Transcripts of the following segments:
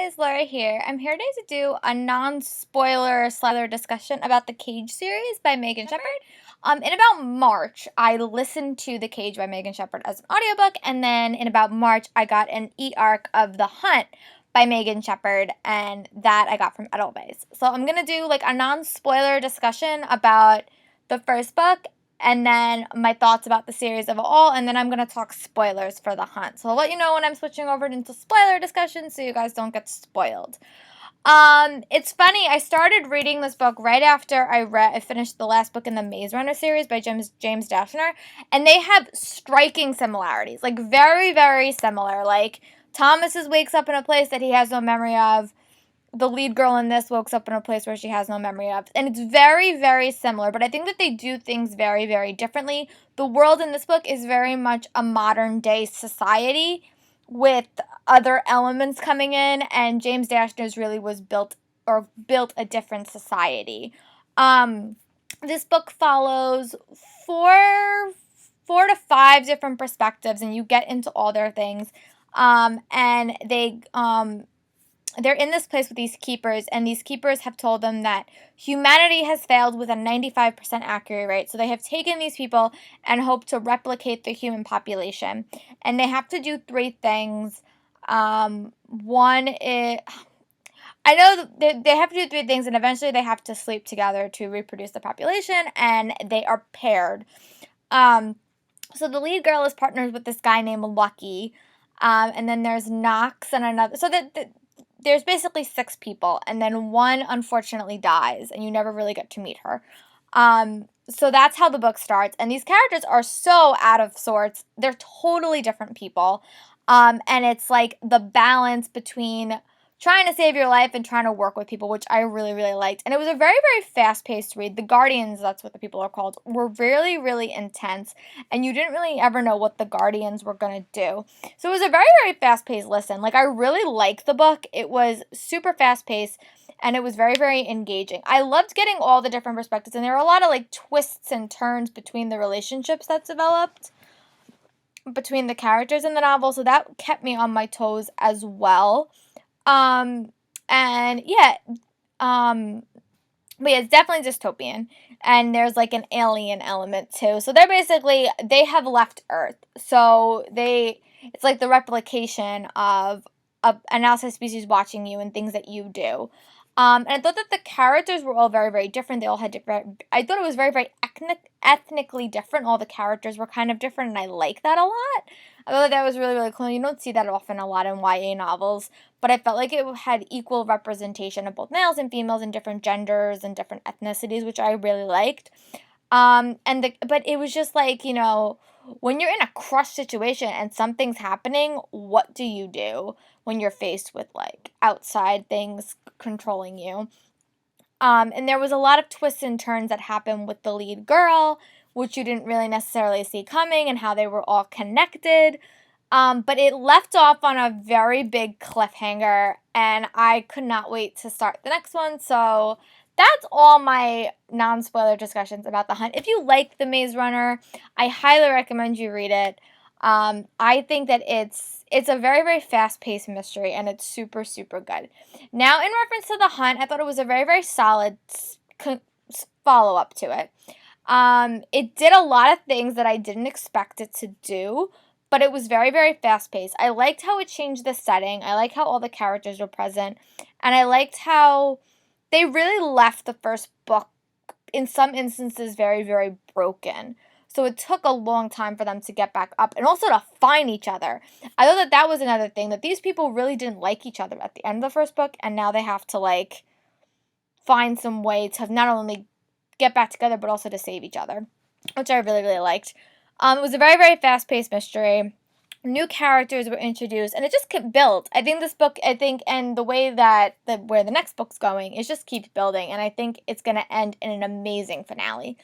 guys, Laura here. I'm here today to do a non-spoiler spoiler discussion about the Cage series by Megan Shepherd. In about March, I listened to The Cage by Megan Shepherd as an audiobook, and then in about March, I got an e-arc of The Hunt by Megan Shepherd, and that I got from Edelweiss. So I'm gonna do like a non-spoiler discussion about the first book and then my thoughts about the series overall, and then I'm going to talk spoilers for The Hunt. So I'll let you know when I'm switching over into spoiler discussion so you guys don't get spoiled. It's funny, I started reading this book right after I finished the last book in the Maze Runner series by James Dashner, and they have striking similarities, like very, very similar. Like, Thomas wakes up in a place that he has no memory of. The lead girl in this wakes up in a place where she has no memory of. And it's very, very similar, but I think that they do things very, very differently. The world in this book is very much a modern day society with other elements coming in, and James Dashner's really was built a different society. This book follows four to five different perspectives, and you get into all their things. And they're in this place with these keepers, and these keepers have told them that humanity has failed with a 95% accuracy rate. So they have taken these people and hope to replicate the human population. And they have to do three things. One is, I know they have to do three things, and eventually they have to sleep together to reproduce the population, and they are paired. So the lead girl is partnered with this guy named Lucky, and then there's Knox and another. So there's basically six people, and then one unfortunately dies, and you never really get to meet her. So that's how the book starts, and these characters are so out of sorts. They're totally different people, and it's like the balance between trying to save your life and trying to work with people, which I really, really liked. And it was a very, very fast-paced read. The Guardians, that's what the people are called, were really, really intense, and you didn't really ever know what the Guardians were going to do. So it was a very, very fast-paced listen. Like, I really liked the book. It was super fast-paced, and it was very, very engaging. I loved getting all the different perspectives, and there were a lot of, like, twists and turns between the relationships that developed between the characters in the novel, so that kept me on my toes as well. And yeah, but yeah, it's definitely dystopian, and there's like an alien element too. So they have left Earth, so it's like the replication of an outside species watching you and things that you do. And I thought that the characters were all very, very different. They all had different. I thought it was very, very ethnically different. All the characters were kind of different, and I like that a lot. I thought that was really, really cool. You don't see that often a lot in YA novels, but I felt like it had equal representation of both males and females and different genders and different ethnicities, which I really liked. But it was just like, when you're in a crushed situation and something's happening, what do you do when you're faced with like outside things controlling you? And there was a lot of twists and turns that happened with the lead girl, which you didn't really necessarily see coming, and how they were all connected. But it left off on a very big cliffhanger, and I could not wait to start the next one. So that's all my non-spoiler discussions about The Hunt. If you like The Maze Runner, I highly recommend you read it. I think that it's a very, very fast-paced mystery, and it's super, super good. Now, in reference to The Hunt, I thought it was a very, very solid follow-up to it. It did a lot of things that I didn't expect it to do, but it was very, very fast-paced. I liked how it changed the setting. I liked how all the characters were present, and I liked how they really left the first book, in some instances, very, very broken. So it took a long time for them to get back up, and also to find each other. I thought that was another thing, that these people really didn't like each other at the end of the first book, and now they have to, like, find some way to not only get back together, but also to save each other, which I really, really liked. It was a very, very fast-paced mystery. New characters were introduced, and it just kept built. I think this book, and the way that where the next book's going, it just keeps building, and I think it's going to end in an amazing finale.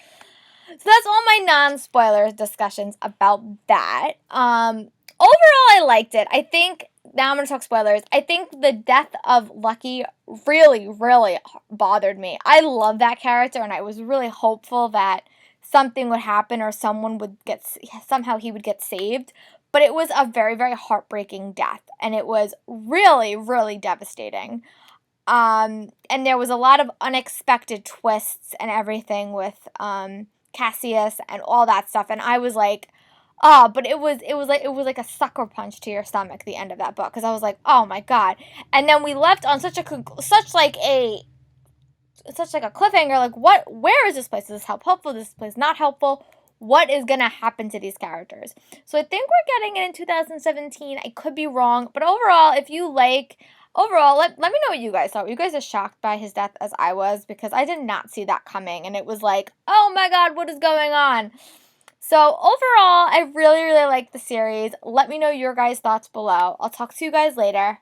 So that's all my non-spoiler discussions about that. Overall, I liked it. I think, now I'm going to talk spoilers, I think the death of Lucky really, really bothered me. I love that character, and I was really hopeful that something would happen, or somehow he would get saved. but it was a very, very heartbreaking death, and it was really, really devastating. And there was a lot of unexpected twists and everything with Cassius and all that stuff, and I was like, oh, but it was like a sucker punch to your stomach at the end of that book, because I was like, oh my god. And then we left on such a cliffhanger, like, where is this place? Is this helpful? Is this place not helpful? What is gonna happen to these characters? So I think we're getting it in 2017. I could be wrong, but overall, let me know what you guys thought. Were you guys as shocked by his death as I was? Because I did not see that coming, and it was like, oh my god, what is going on? So overall, I really, really like the series. Let me know your guys' thoughts below. I'll talk to you guys later.